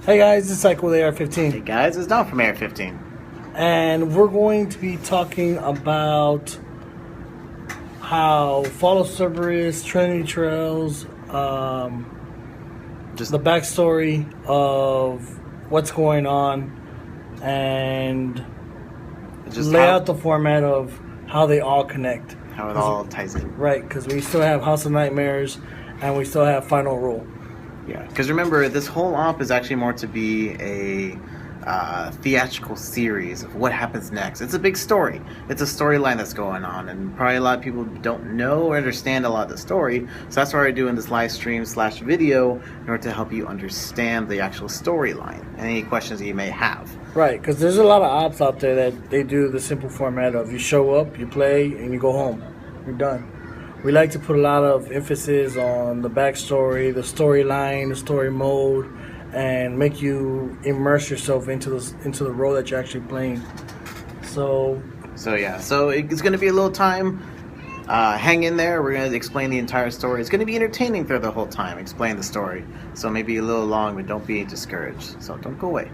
Hey guys, it's Cycle with AR-15. Hey guys, it's Don from AR-15. And we're going to be talking about how Fall of Cerberus, Trinity Trails, Just the backstory of what's going on, and just lay out the format of how they all connect. how it all ties in. Right, because we still have House of Nightmares, and we still have Final Rule. Yeah, because remember, this whole op is actually more to be a theatrical series of what happens next. It's a big story. It's a storyline that's going on, and probably a lot of people don't know or understand a lot of the story. So that's why we're doing this live stream / video in order to help you understand the actual storyline and any questions that you may have. Right, because there's a lot of ops out there that they do the simple format of you show up, you play, and you go home. You're done. We like to put a lot of emphasis on the backstory, the storyline, the story mode, and make you immerse yourself into the role that you're actually playing. So yeah, so it's going to be a little time. Hang in there. We're going to explain the entire story. It's going to be entertaining through the whole time. Explain the story. So maybe a little long, but don't be discouraged. So don't go away.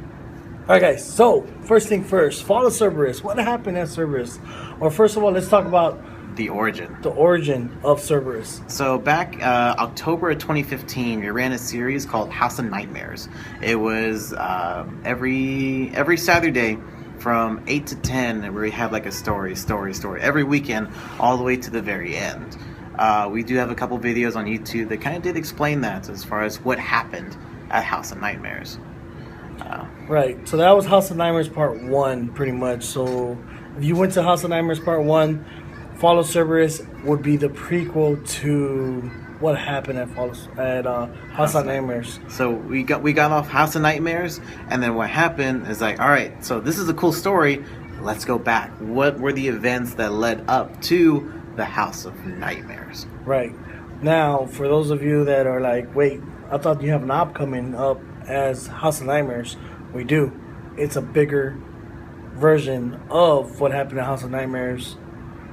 Alright guys, so first thing first, Fall of Cerberus. What happened at Cerberus? Or first of all, let's talk about The origin of Cerberus. So back October of 2015, we ran a series called House of Nightmares. It was every Saturday from 8 to 10, where we had like a story every weekend, all the way to the very end. We do have a couple videos on YouTube that kind of did explain that as far as what happened at House of Nightmares. Right, so that was House of Nightmares Part 1, pretty much. So if you went to House of Nightmares Part 1, Fall of Cerberus would be the prequel to what happened at House of Nightmares. So we got off House of Nightmares, and then what happened is like, all right, so this is a cool story. Let's go back. What were the events that led up to the House of Nightmares? Right. Now, for those of you that are like, wait, I thought you have an op coming up as House of Nightmares. We do. It's a bigger version of what happened at House of Nightmares.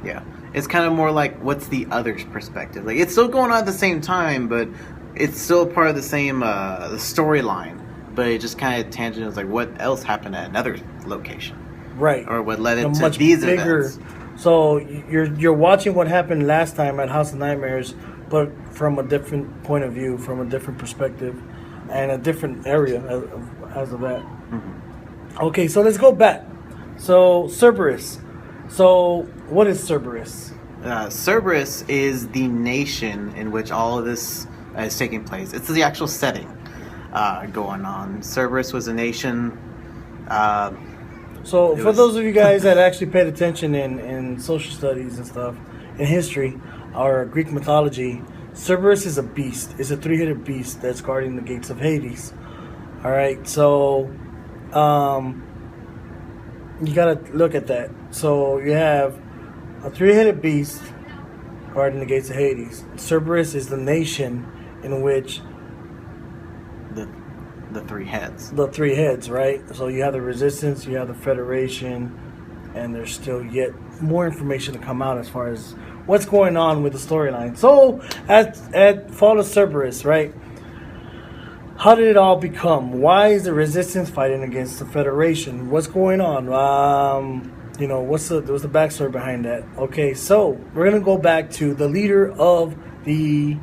Yeah, it's kind of more like what's the other's perspective. Like it's still going on at the same time, but it's still part of the same the storyline. But it just kind of tangents like what else happened at another location, right? Or what led into these events. So you're watching what happened last time at House of Nightmares, but from a different point of view, from a different perspective, and a different area as of that. Mm-hmm. Okay, so let's go back. So Cerberus. So, what is Cerberus? Cerberus is the nation in which all of this is taking place. It's the actual setting going on. Cerberus was a nation. So, for those of you guys that actually paid attention in social studies and stuff, in history or Greek mythology, Cerberus is a beast. It's a three-headed beast that's guarding the gates of Hades. All right, so you gotta look at that. So you have a three-headed beast guarding the gates of Hades. Cerberus is the nation in which the three heads. The three heads, right? So you have the Resistance, you have the Federation, and there's still yet more information to come out as far as what's going on with the storyline. So at Fall of Cerberus, right? How did it all become? Why is the Resistance fighting against the Federation? What's going on? What's the backstory behind that? Okay, so we're gonna go back to the leader of the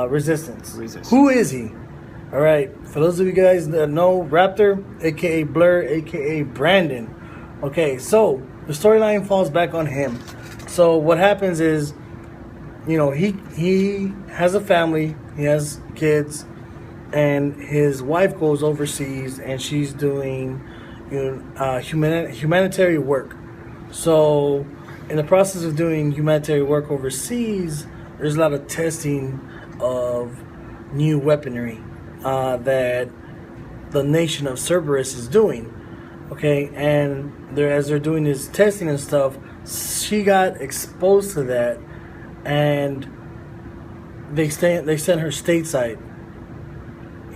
Resistance. Who is he? All right, for those of you guys that know, Raptor, aka Blur, aka Brandon. Okay, so the storyline falls back on him. So what happens is, he has a family, he has kids, and his wife goes overseas, and she's doing humanitarian work. So in the process of doing humanitarian work overseas, there's a lot of testing of new weaponry that the nation of Cerberus is doing. Okay, and as they're doing this testing and stuff, she got exposed to that, and they sent her stateside.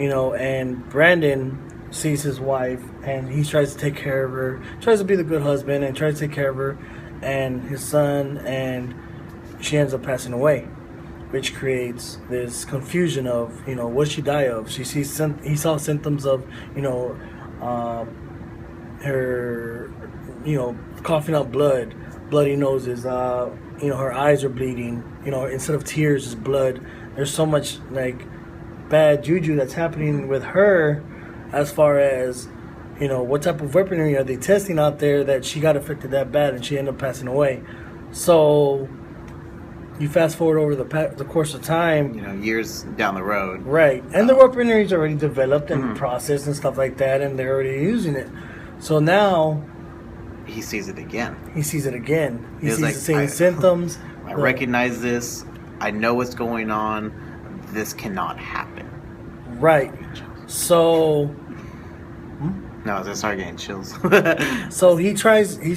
And Brandon sees his wife, and he tries to take care of her, tries to be the good husband, and tries to take care of her and his son, and she ends up passing away. which creates this confusion of, what she die of. He saw symptoms of, her, coughing out blood, bloody noses, her eyes are bleeding, instead of tears, it's blood. There's so much like bad juju that's happening with her as far as, what type of weaponry are they testing out there that she got affected that bad and she ended up passing away. So you fast forward over the course of time, years down the road, right? And the weaponry is already developed and processed and stuff like that, and they're already using it. So now he sees it again. He sees the like, same symptoms. I recognize this. I know what's going on. This cannot happen. Right. So. No, I started getting chills. So he tries to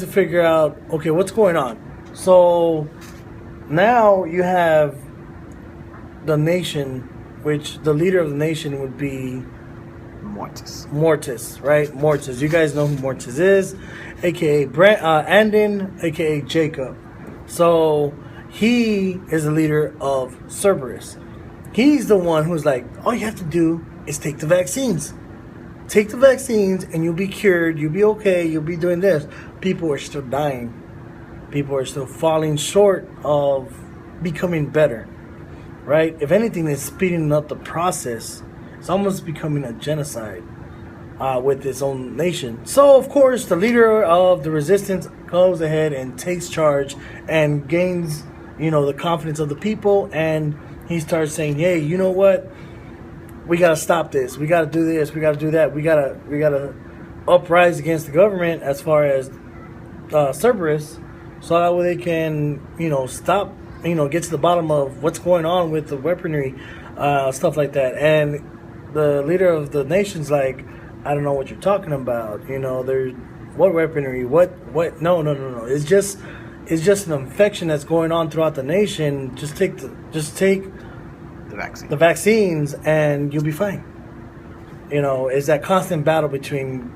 figure out, okay, what's going on. So now you have the nation, which the leader of the nation would be Mortis, right? Mortis. You guys know who Mortis is, aka Andon, aka Jacob. So he is the leader of Cerberus. He's the one who's like, all you have to do is take the vaccines. Take the vaccines and you'll be cured. You'll be okay. You'll be doing this. People are still dying. People are still falling short of becoming better, right? If anything, it's speeding up the process. It's almost becoming a genocide with its own nation. So, of course, the leader of the resistance goes ahead and takes charge and gains, the confidence of the people, and he starts saying, hey, you know what? We got to stop this. We got to do this. We got to do that. We got to uprise against the government as far as Cerberus, so that way they can, stop, get to the bottom of what's going on with the weaponry, stuff like that. And the leader of the nation's like, I don't know what you're talking about. There's what weaponry? What? No. It's just an infection that's going on throughout the nation. Just take the vaccines and you'll be fine. It's that constant battle between,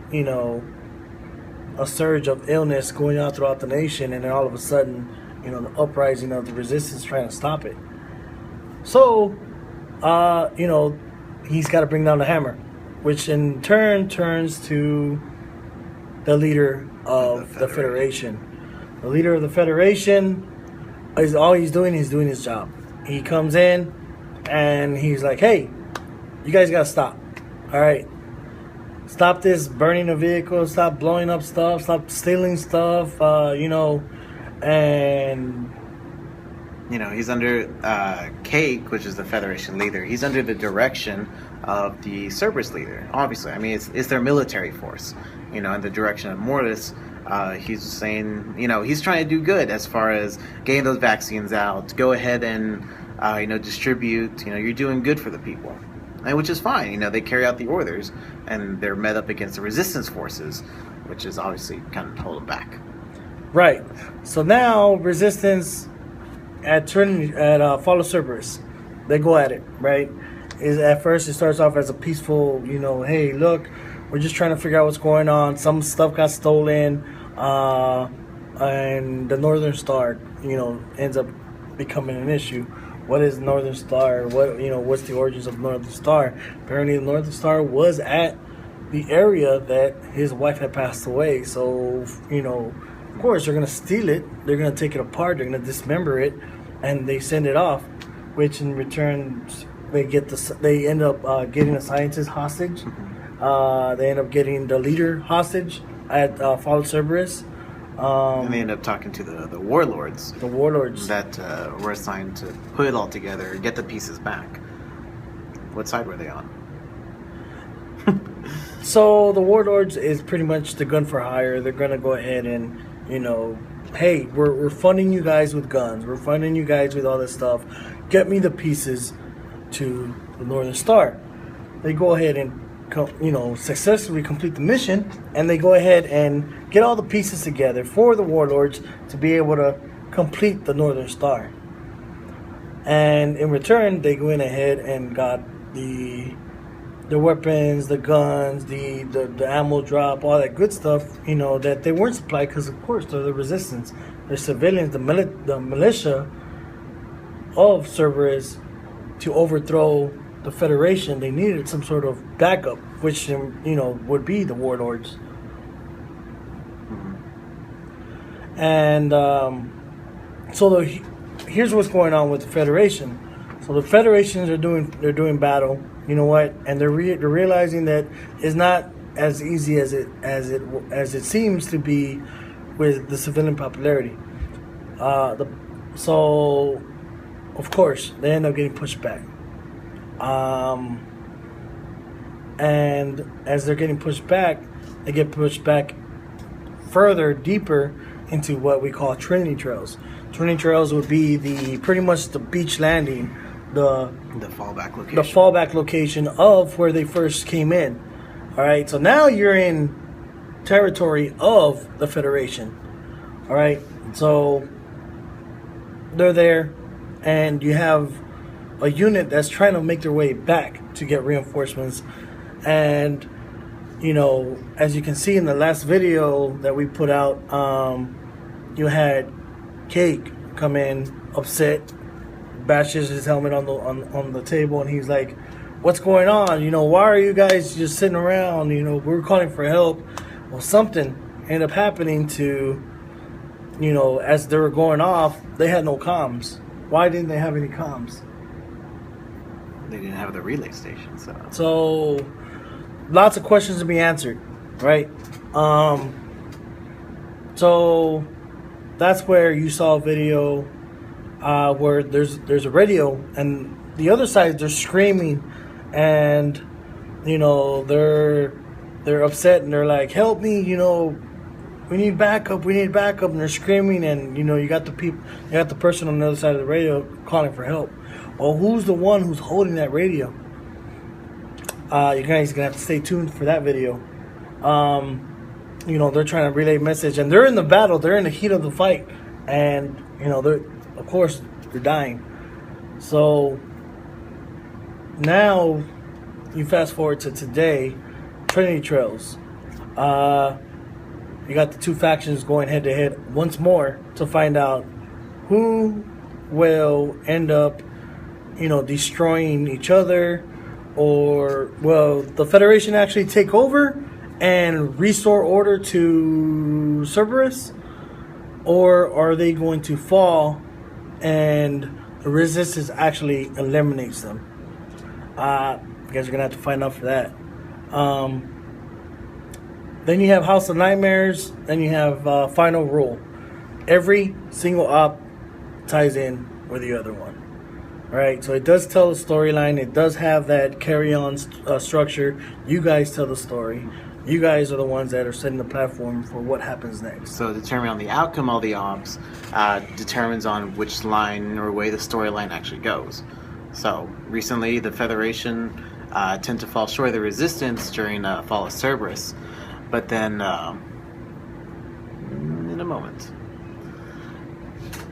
a surge of illness going on throughout the nation, and then all of a sudden, the uprising of the resistance trying to stop it. So, he's got to bring down the hammer, which in turn turns to the leader of the Federation. The leader of the Federation is he's doing his job. He comes in and he's like, hey, you guys got to stop. All right. Stop this burning of vehicles. Stop blowing up stuff. Stop stealing stuff. And he's under Cake, which is the Federation leader. He's under the direction of the Cerberus leader. Obviously, I mean, it's their military force. In the direction of Mortis. He's saying, he's trying to do good as far as getting those vaccines out. Go ahead and, distribute. You're doing good for the people, and which is fine. They carry out the orders, and they're met up against the resistance forces, which is obviously kind of hold them back. Right. So now resistance at Trinity at Fall of Cerberus, they go at it. Right. At first it starts off as a peaceful, hey, look, we're just trying to figure out what's going on. Some stuff got stolen, and the Northern Star, ends up becoming an issue. What is Northern Star? What's the origins of Northern Star? Apparently, the Northern Star was at the area that his wife had passed away. So, of course, they're gonna steal it. They're gonna take it apart. They're gonna dismember it, and they send it off. Which in return, they end up getting a scientist hostage. They end up getting the leader hostage at Fall of Cerberus. And they end up talking to the warlords. The warlords. That were assigned to put it all together and get the pieces back. What side were they on? So the warlords is pretty much the gun for hire. They're going to go ahead and, hey, we're funding you guys with guns. We're funding you guys with all this stuff. Get me the pieces to the Northern Star. They go ahead and successfully complete the mission, and they go ahead and get all the pieces together for the warlords to be able to complete the Northern Star. And in return, they went ahead and got the the weapons, the guns, the ammo drop, all that good stuff, that they weren't supplied because, of course, they're the resistance. They're civilians, the militia of Cerberus to overthrow the Federation. They needed some sort of backup, which, would be the warlords. And so here's what's going on with the Federation. So the Federations are doing battle. You know what? And they're realizing that it's not as easy as it seems to be with the civilian popularity. So of course they end up getting pushed back. And as they're getting pushed back, they get pushed back further, deeper into what we call Trinity trails. Trinity trails would be pretty much the beach landing, the fallback location. The fallback location of where they first came in. All right, so now you're in territory of the Federation. All right, so they're there, and you have a unit that's trying to make their way back to get reinforcements. And as you can see in the last video that we put out, you had Cake come in upset, bashes his helmet on the table, and he's like, "What's going on? Why are you guys just sitting around? We're calling for help." Well, something ended up happening to, as they were going off, they had no comms. Why didn't they have any comms? They didn't have the relay station, so lots of questions to be answered, right? So that's where you saw a video where there's a radio, and the other side, they're screaming, and they're upset, and they're like, "Help me, we need backup, and they're screaming, and you got the person on the other side of the radio calling for help. Well, who's the one who's holding that radio? You guys are gonna have to stay tuned for that video. They're trying to relay a message, and they're in the battle, they're in the heat of the fight, and they're dying. So now you fast forward to today, Trinity Trails. You got the two factions going head to head once more to find out who will end up, destroying each other, or will the Federation actually take over and restore order to Cerberus, or are they going to fall and the resistance actually eliminates them? You guys are gonna have to find out for that. Then you have House of Nightmares. Then you have Final Rule. Every single op ties in with the other one. All right, so it does tell the storyline. It does have that carry-on structure. You guys tell the story. You guys are the ones that are setting the platform for what happens next. So determining on the outcome of the ops determines on which line or way the storyline actually goes. So recently, the Federation tend to fall short of the resistance during Fall of Cerberus. But then, in a moment.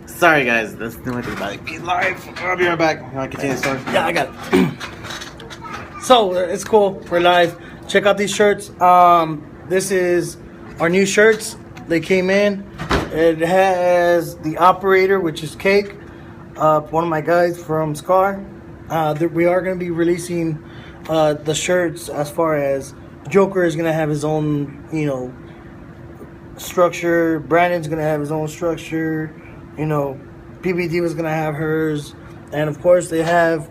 Sorry, guys. That's the only thing about it. Be live. I'll be right back. You want to continue the story? Yeah, I got it. So, it's cool. We're live. Check out these shirts. This is our new shirts. They came in. It has the operator, which is Cake, one of my guys from Scar. We are going to be releasing the shirts as far as Joker is going to have his own, structure. Brandon's going to have his own structure. PBD was going to have hers. And, of course, they have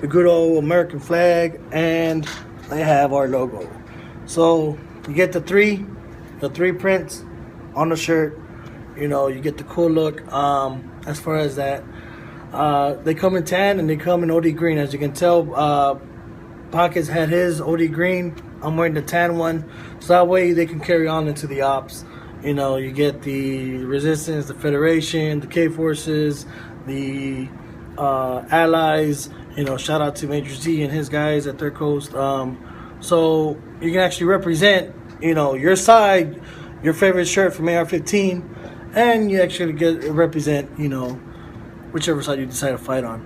the good old American flag, and they have our logo. So, you get the three prints on the shirt. You get the cool look. As far as that, they come in tan and they come in OD green. As you can tell, Pockets had his OD green. I'm wearing the tan one, so that way they can carry on into the ops. You get the Resistance, the Federation, the K-Forces, the Allies. Shout out to Major Z and his guys at Third Coast. So you can actually represent, your side, your favorite shirt from AR-15, and you actually represent, whichever side you decide to fight on.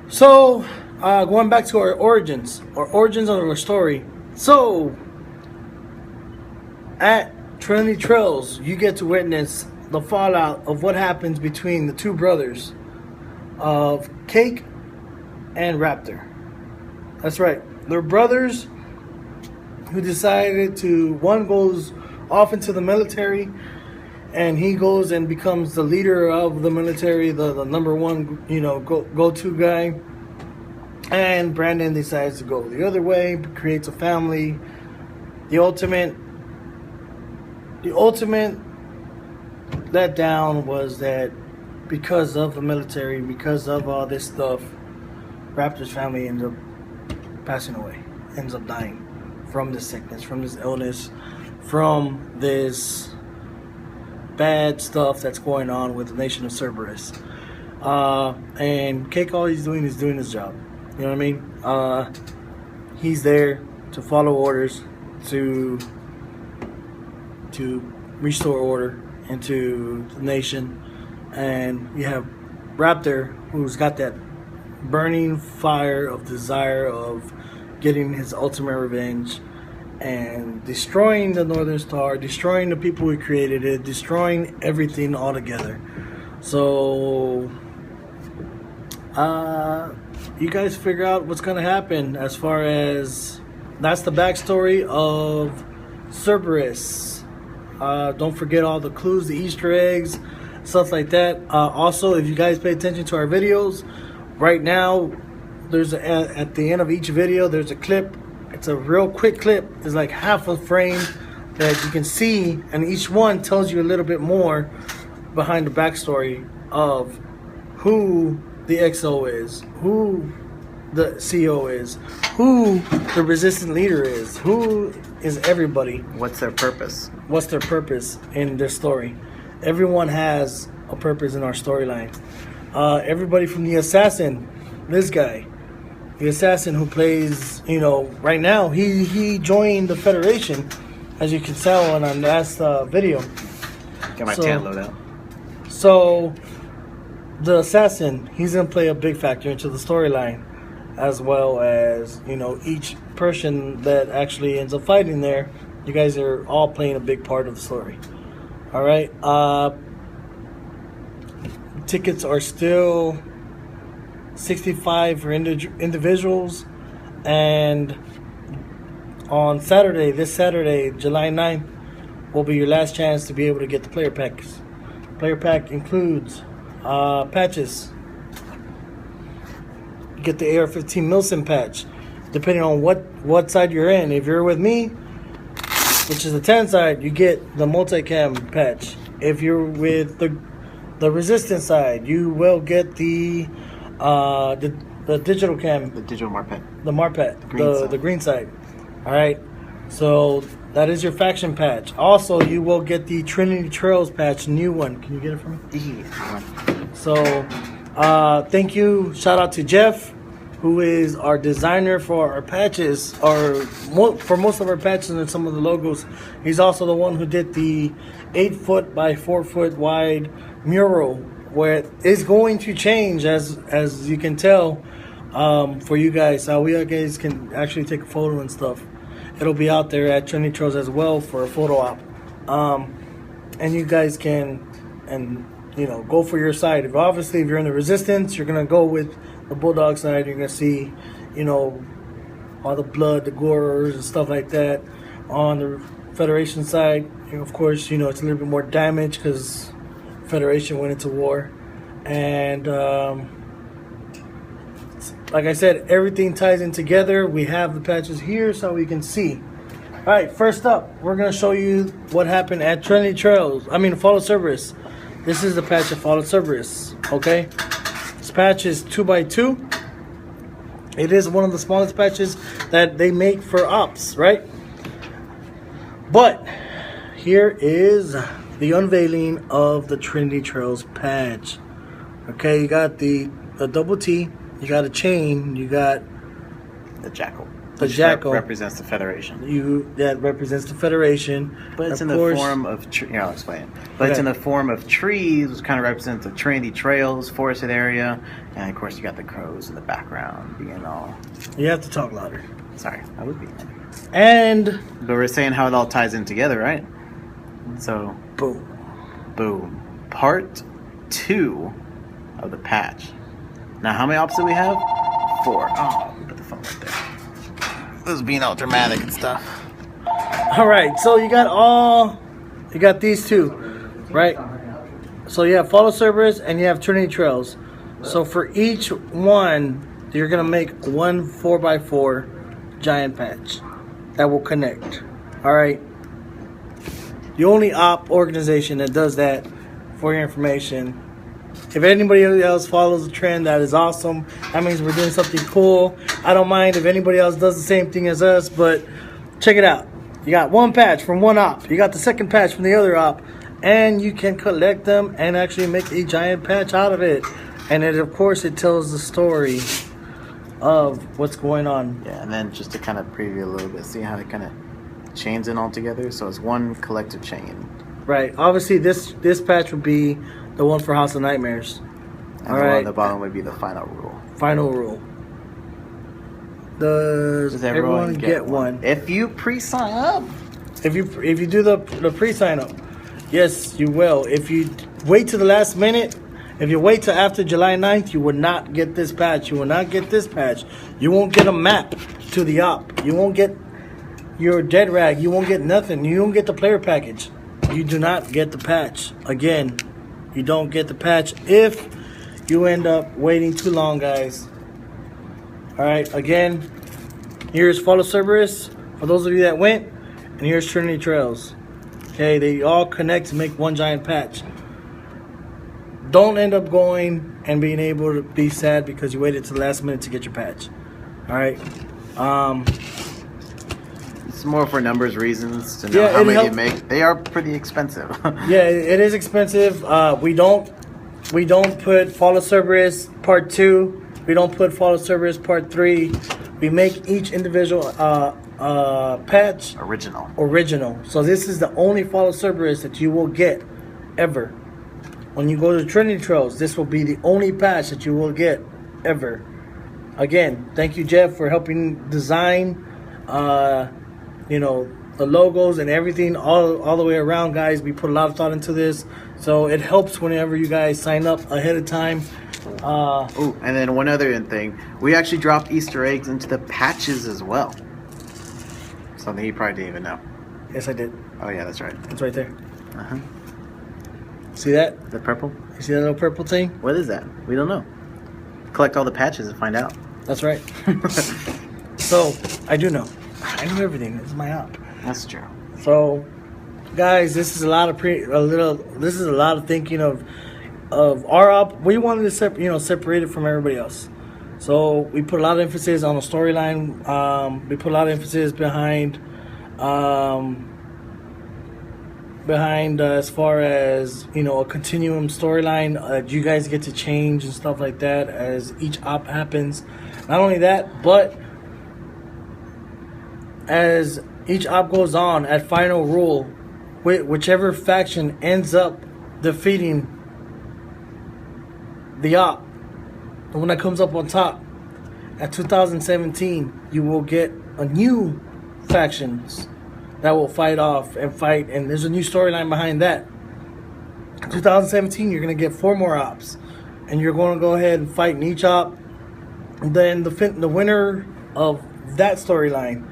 So Going back to our origins of our story. So, at Trinity Trails, you get to witness the fallout of what happens between the two brothers of Cake and Raptor. That's right. They're brothers who decided to, one goes off into the military, and he goes and becomes the leader of the military, the number one, go-to guy. And Brandon decides to go the other way, creates a family. The ultimate letdown was that because of the military, because of all this stuff, Raptor's family ends up passing away, ends up dying from this sickness, from this illness, from this bad stuff that's going on with the nation of Cerberus. And Cake, all he's doing is doing his job. You know what I mean? He's there to follow orders, to restore order into the nation. And you have Raptor, who's got that burning fire of desire of getting his ultimate revenge and destroying the Northern Star, destroying the people who created it, destroying everything altogether. So you guys figure out what's going to happen as far as that's the backstory of Cerberus. Don't forget all the clues, the Easter eggs, stuff like that. Also, if you guys pay attention to our videos, right now, there's at the end of each video, there's a clip. It's a real quick clip. It's like half a frame that you can see, and each one tells you a little bit more behind the backstory of who the XO is, who the CO is, who the resistant leader is, who is everybody. What's their purpose? What's their purpose in this story? Everyone has a purpose in our storyline. Everybody from the assassin, this guy, the assassin who plays, right now, he joined the Federation, as you can tell in our last video. Got my tan load out. So, the assassin, he's going to play a big factor into the storyline, as well as, each person that actually ends up fighting there. You guys are all playing a big part of the story. All right. Tickets are still $65 for individuals, and on Saturday, this Saturday, July 9th, will be your last chance to be able to get the player packs. Player pack includes patches. You get the AR-15 milsim patch, depending on what side you're in. If you're with me, which is the 10 side, you get the multicam patch. If you're with the resistance side, you will get the digital cam, the digital Marpet, the Marpet, the green side. All right, so that is your faction patch. Also, you will get the Trinity Trails patch, new one. Can you get it for me? Yeah. So, thank you. Shout out to Jeff, who is our designer for our patches, or for most of our patches and some of the logos. He's also the one who did the 8-foot by 4-foot wide mural, where it is going to change, as you can tell, for you guys. How you guys can actually take a photo and stuff. It'll be out there at Trinity Trails as well for a photo op. And you guys can, go for your side. If you're in the resistance, you're going to go with the Bulldog side. You're going to see, all the blood, the gores and stuff like that. On the Federation side, of course, it's a little bit more damage because Federation went into war. And like I said, everything ties in together. We have the patches here so we can see. All right, first up, we're going to show you what happened at Trinity Trails. Fall of Cerberus. This is the patch of Fall of Cerberus, okay? This patch is 2x2. It is one of the smallest patches that they make for ops, right? But here is the unveiling of the Trinity Trails patch. Okay, you got the double T, you got a chain, you got the jackal. The jackal represents the Federation. That represents the Federation. But it's of in course, the form of here, I'll explain. But it's in the form of trees, which kind of represents the Trinity trails, forested area, and of course you got the crows in the background being all. You have to talk louder. Sorry, I would be. And but we're saying how it all ties in together, right? So boom. Part 2 of the patch. Now, how many ops do we have? 4. Oh, we put the phone right there. This is being all dramatic and stuff. All right, so you got these two, right? So you have Fall of Cerberus and you have Trinity Trails. So for each one, you're gonna make one 4x4 giant patch that will connect. All right. The only op organization that does that, for your information. If anybody else follows the trend, that is awesome. That means we're doing something cool. I don't mind if anybody else does the same thing as us, but check it out. You got one patch from one op. You got the second patch from the other op. And you can collect them and actually make a giant patch out of it. And it, of course, it tells the story of what's going on. Yeah, and then just to kind of preview a little bit, see how it kind of chains in all together. So it's one collective chain. Right. Obviously, this patch would be the one for House of Nightmares. And the one at the bottom would be the final rule. Final rule. Does everyone get one? If you pre-sign up. If you do the pre-sign up, yes, you will. If you wait to the last minute, if you wait till after July 9th, you will not get this patch. You will not get this patch. You won't get a map to the op. You won't get your dead rag. You won't get nothing. You won't get the player package. You do not get the patch. Again, you don't get the patch if you end up waiting too long, guys. All right, again, here's Fall of Cerberus for those of you that went, and here's Trinity Trails. Okay, they all connect to make one giant patch. Don't end up going and being able to be sad because you waited to the last minute to get your patch. All right. It's more for numbers reasons to know how many you make. They are pretty expensive. Yeah, it is expensive. We don't put Fall of Cerberus Part 2. We don't put Fall of Cerberus Part 3. We make each individual patch original. So this is the only Fall of Cerberus that you will get ever. When you go to Trinity Trails, this will be the only patch that you will get ever. Again, thank you, Jeff, for helping design the logos and everything all the way around, guys. We put a lot of thought into this, so it helps whenever you guys sign up ahead of time. And then one other thing, we actually dropped Easter eggs into the patches as well. Something you probably didn't even know. Yes, I did. Oh yeah, that's right. It's right there. Uh-huh. See that? The purple? You see that little purple thing? What is that? We don't know. Collect all the patches and find out. That's right. So, I do know. I know everything. This is my op. That's true. So, guys, this is a lot of thinking of our op. We wanted to separate it from everybody else. So we put a lot of emphasis on the storyline. We put a lot of emphasis behind as far as a continuum storyline. You guys get to change and stuff like that as each op happens. Not only that, but as each op goes on, at final rule, whichever faction ends up defeating the op, the one that comes up on top, at 2017, you will get a new factions that will fight, and there's a new storyline behind that. 2017, you're going to get 4 more ops, and you're going to go ahead and fight in each op. And then the winner of that storyline,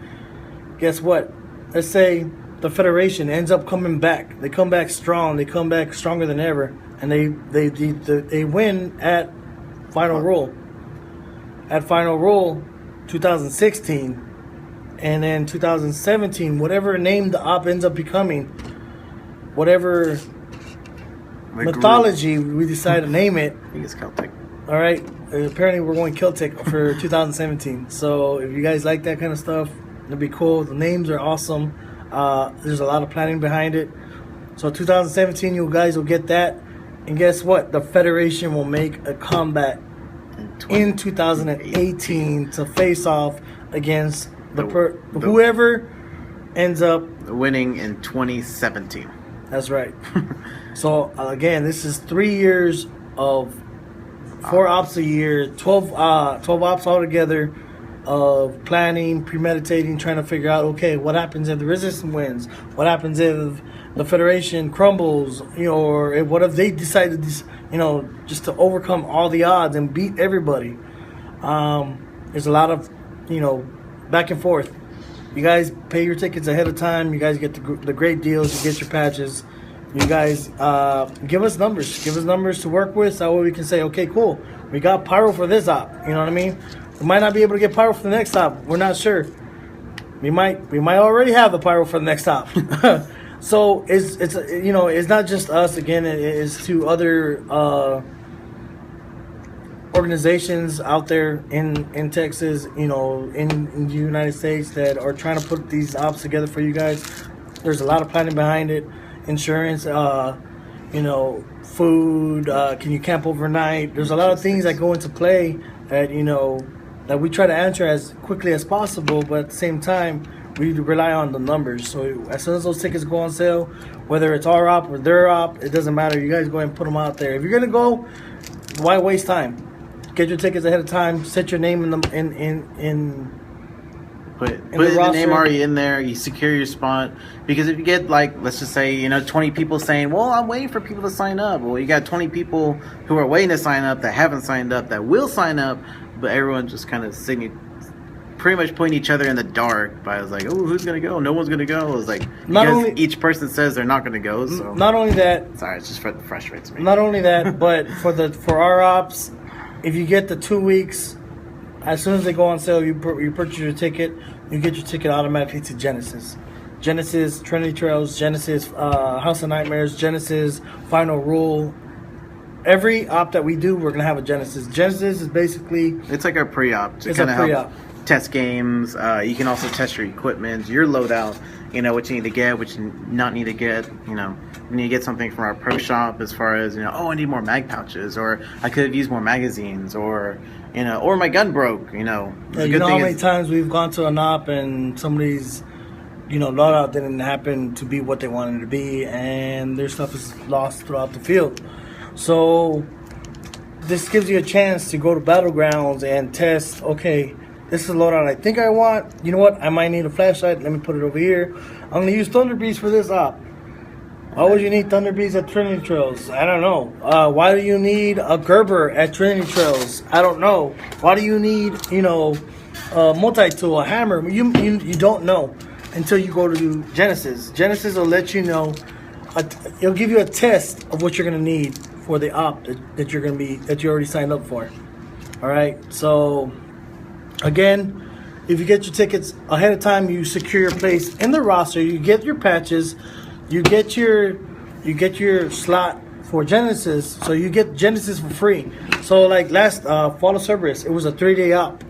guess what? Let's say the Federation ends up coming back. They come back strong. They come back stronger than ever, and they win at Final Rule. At Final Rule, 2016, and then 2017, whatever name the op ends up becoming, whatever mythology we decide to name it. I think it's Celtic. All right. Apparently, we're going Celtic for 2017. So if you guys like that kind of stuff, it'll be cool. The names are awesome. There's a lot of planning behind it. So 2017, you guys will get that. And guess what? The Federation will make a comeback in 2018 to face off against Whoever ends up winning in 2017. That's right. So again, this is 3 years of 4 ops a year, 12 ops altogether, of planning, premeditating, trying to figure out, okay, what happens if the resistance wins? What happens if the Federation crumbles? Or what if they decided this, just to overcome all the odds and beat everybody? There's a lot of, back and forth. You guys pay your tickets ahead of time. You guys get the great deals. You get your patches. You guys give us numbers. Give us numbers to work with. So we can say, okay, cool. We got pyro for this op. You know what I mean? We might not be able to get pyro for the next op. We're not sure. We might already have the pyro for the next op. So it's not just us. Again, it's to other organizations out there in Texas, in the United States that are trying to put these ops together for you guys. There's a lot of planning behind it. Insurance, food, can you camp overnight? There's a lot of things that go into play that, that we try to answer as quickly as possible, but at the same time, we rely on the numbers. So as soon as those tickets go on sale, whether it's our op or their op, it doesn't matter. You guys go ahead and put them out there. If you're going to go, why waste time? Get your tickets ahead of time. Set your name Put the name already in there. You secure your spot, because if you get let's just say 20 people saying, "Well, I'm waiting for people to sign up." Well, you got 20 people who are waiting to sign up that haven't signed up that will sign up, but everyone just kind of pretty much putting each other in the dark by oh, who's gonna go? No one's gonna go. It's because each person says they're not gonna go. So not only that, sorry, it's just frustrates me. Not only that, but for our ops, if you get the 2 weeks. As soon as they go on sale, you purchase your ticket. You get your ticket automatically to Genesis, Trinity Trails, Genesis, House of Nightmares, Genesis, Final Rule. Every op that we do, we're gonna have a Genesis. Genesis is basically it's like our pre-op to kind of help test games. You can also test your equipment, your loadout. What you need to get, what you not need to get. You need to get something from our pro shop as far as I need more mag pouches, or I could have used more magazines, or or my gun broke. How many times we've gone to an op and somebody's loadout didn't happen to be what they wanted it to be, and their stuff is lost throughout the field. So this gives you a chance to go to battlegrounds and test. Okay, this is a loadout I think I want. You know what? I might need a flashlight. Let me put it over here. I'm going to use Thunder Beast for this op. Why would you need Thunder Beast at Trinity Trails? I don't know. Why do you need a Gerber at Trinity Trails? I don't know. Why do you need, a multi-tool, a hammer? You don't know until you go to Genesis. Genesis will let you know. It'll give you a test of what you're going to need for the op that you already signed up for. All right. So again, if you get your tickets ahead of time, you secure your place in the roster. You get your patches. You get your slot for Genesis. So you get Genesis for free. So last Fall of Cerberus, it was a 3-day op,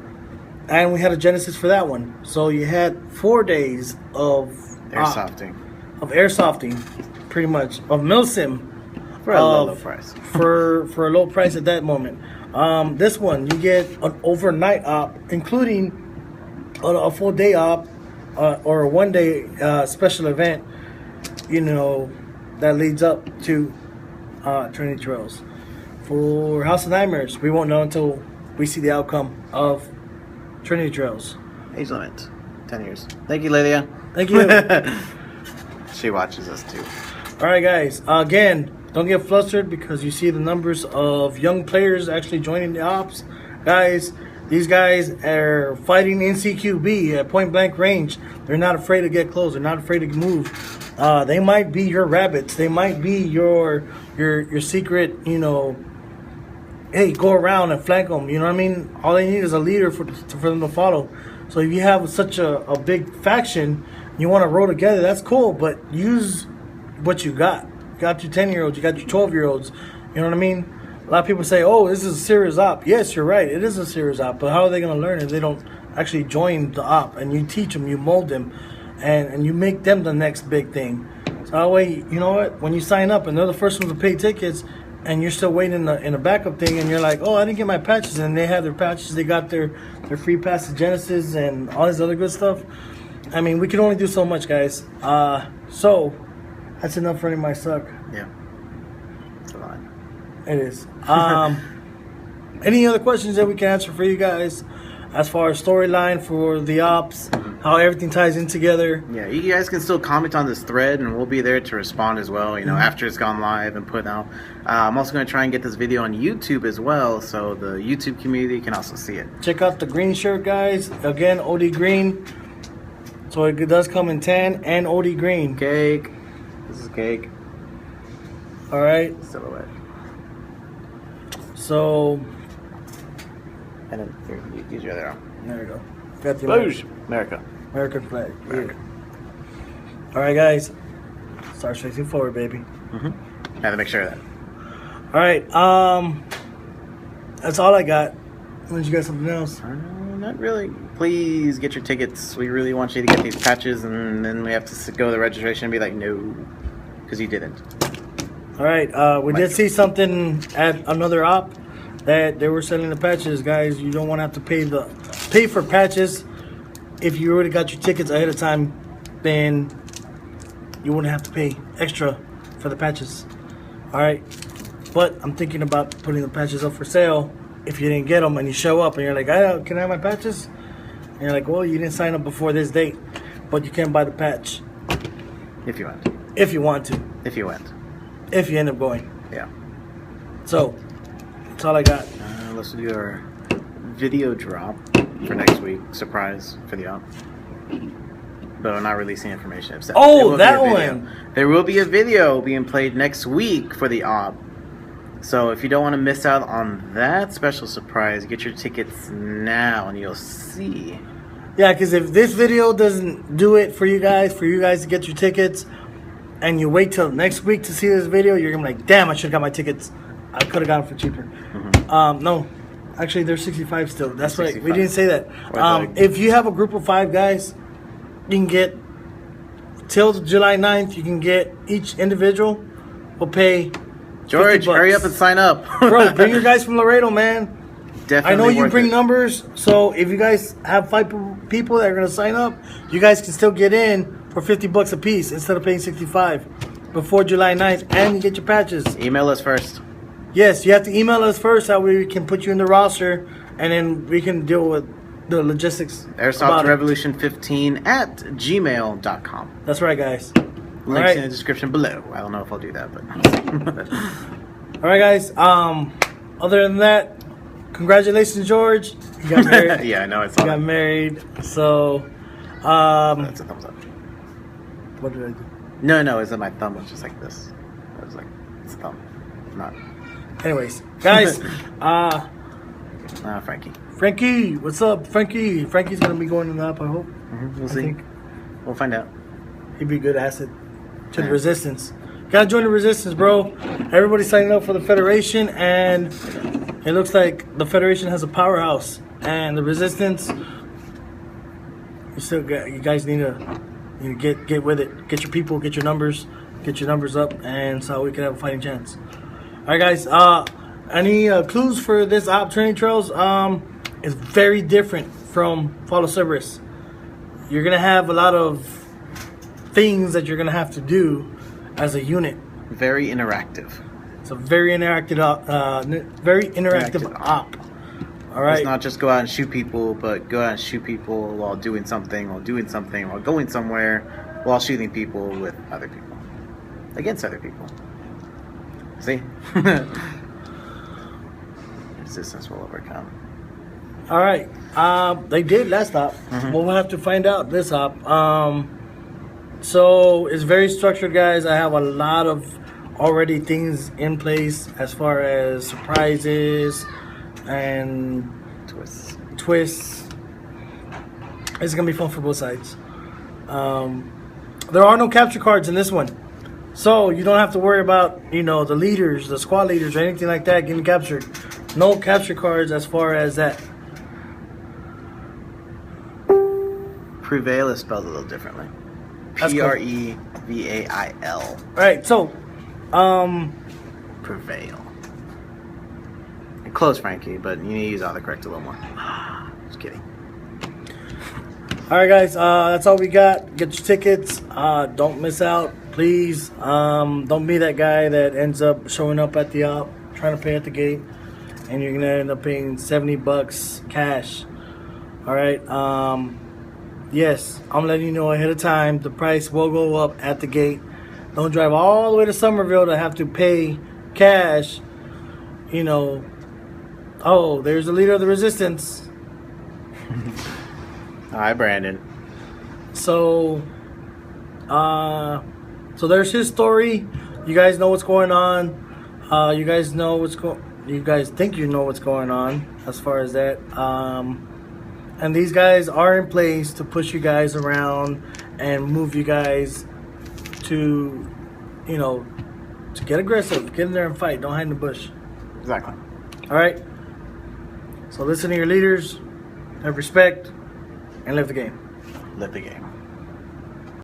and we had a Genesis for that one. So you had 4 days of airsofting, pretty much, of milsim. For a low price. for a low price at that moment. This one, you get an overnight op, including a full day op or a 1 day special event, that leads up to Trinity Trails. For House of Nightmares, we won't know until we see the outcome of Trinity Trails. Age limit, 10 years. Thank you, Lydia. Thank you. She watches us too. All right, guys. Again, don't get flustered because you see the numbers of young players actually joining the ops. Guys, these guys are fighting in CQB at point blank range. They're not afraid to get close. They're not afraid to move. They might be your rabbits. They might be your secret, hey, go around and flank them. You know what I mean? All they need is a leader for them to follow. So if you have such a big faction, you want to roll together, that's cool. But use what you got. You got your 10-year-olds. You got your 12-year-olds. You know what I mean? A lot of people say, oh, this is a serious op. Yes, you're right. It is a serious op. But how are they going to learn if they don't actually join the op? And you teach them, you mold them, and you make them the next big thing. So that way, you know what? When you sign up and they're the first ones to pay tickets, and you're still waiting in a backup thing, and you're like, oh, I didn't get my patches, and they have their patches, they got their free pass to Genesis and all this other good stuff. I mean, we can only do so much, guys. So that's enough for any of my suck. Yeah, it's a lot. It is. Any other questions that we can answer for you guys as far as storyline for the ops, how everything ties in together? Yeah, you guys can still comment on this thread, and we'll be there to respond as well, you know, after it's gone live and put out. I'm also going to try and get this video on YouTube as well, so the YouTube community can also see it. Check out the green shirt, guys. Again, OD green. So it does come in tan and OD green. Cake. This is cake. All right. Silhouette. So... And then here, use your other arm. There we go. Got the Boosh! America. American flag. America. All right, guys. Start facing forward, baby. Had to make sure of that. All right. That's all I got. Unless you got something else. Not really. Please get your tickets. We really want you to get these patches, and then we have to go to the registration and be like, no, because you didn't. All right. We did see something at another op that they were selling the patches, guys. You don't want to have to pay for patches. If you already got your tickets ahead of time, then you wouldn't have to pay extra for the patches. All right. But I'm thinking about putting the patches up for sale. If you didn't get them and you show up and you're like, can I have my patches? And you're like, well, you didn't sign up before this date, but you can buy the patch. If you want. If you want to. If you went. If you end up going. Yeah. So, that's all I got. Let's do our video drop for next week. Surprise for the op. But we're not releasing information. Oh, that one. There will be a video being played next week for the op. So if you don't want to miss out on that special surprise, get your tickets now and you'll see. Yeah, because if this video doesn't do it for you guys to get your tickets, and you wait till next week to see this video, you're going to be like, damn, I should have got my tickets. I could have got them for cheaper. No, actually, they're 65 still. That's right. We didn't say that. If you have a group of 5 guys, you can get, till July 9th, you can get each individual will pay George, hurry up and sign up. Bro, bring your guys from Laredo, man. Definitely. I know you bring it. numbers, so if you guys have 5 people that are going to sign up, you guys can still get in for $50 a piece instead of paying 65 before July 9th, and you get your patches. Email us first. Yes, you have to email us first. That way we can put you in the roster, and then we can deal with the logistics. AirsoftRevolution15@gmail.com. That's right, guys. Links in the description below. I don't know if I'll do that, but. All right, guys. Other than that, congratulations, George. You got married. Yeah, I know. It's you got married. So, that's a thumbs up. What did I do? No, it's my thumb was just like this. I was like, it's a thumb. Not. Anyways, guys. Frankie. Frankie, what's up, Frankie? Frankie's gonna be going in the up, I hope. We'll see. We'll find out. He'd be a good asset to the Resistance. Gotta join the Resistance, bro. Everybody's signing up for the Federation, and it looks like the Federation has a powerhouse, and the Resistance. You guys need to get with it. Get your people, get your numbers up, and so we can have a fighting chance. All right, guys. Any clues for this op training trails? It's very different from Fall of Cerberus. You're gonna have a lot of things that you're gonna have to do as a unit. Very interactive. It's a very interactive op. All right. It's not just go out and shoot people, but go out and shoot people while doing something, while going somewhere, while shooting people with other people, against other people. See? Resistance will overcome. All right. They did last op. We'll have to find out this op. So it's very structured, guys. I have a lot of already things in place as far as surprises and twists. It's gonna be fun for both sides. There are no capture cards in this one, so you don't have to worry about the leaders, the squad leaders, or anything like that getting captured. No capture cards as far as that. Prevail is spelled a little differently. Prevail. All right, so Prevail. Close, Frankie, but you need to use autocorrect a little more. Just kidding. All right, guys. That's all we got. Get your tickets. Don't miss out, please. Don't be that guy that ends up showing up at the op, trying to pay at the gate, and you're gonna end up paying $70 cash. All right. Yes, I'm letting you know ahead of time. The price will go up at the gate. Don't drive all the way to Somerville to have to pay cash. You know. Oh, there's the leader of the resistance. Hi, Brandon. So there's his story. You guys know what's going on. You guys think you know what's going on as far as that. And these guys are in place to push you guys around and move you guys to, to get aggressive. Get in there and fight. Don't hide in the bush. Exactly. All right. So listen to your leaders, have respect, and live the game. Live the game.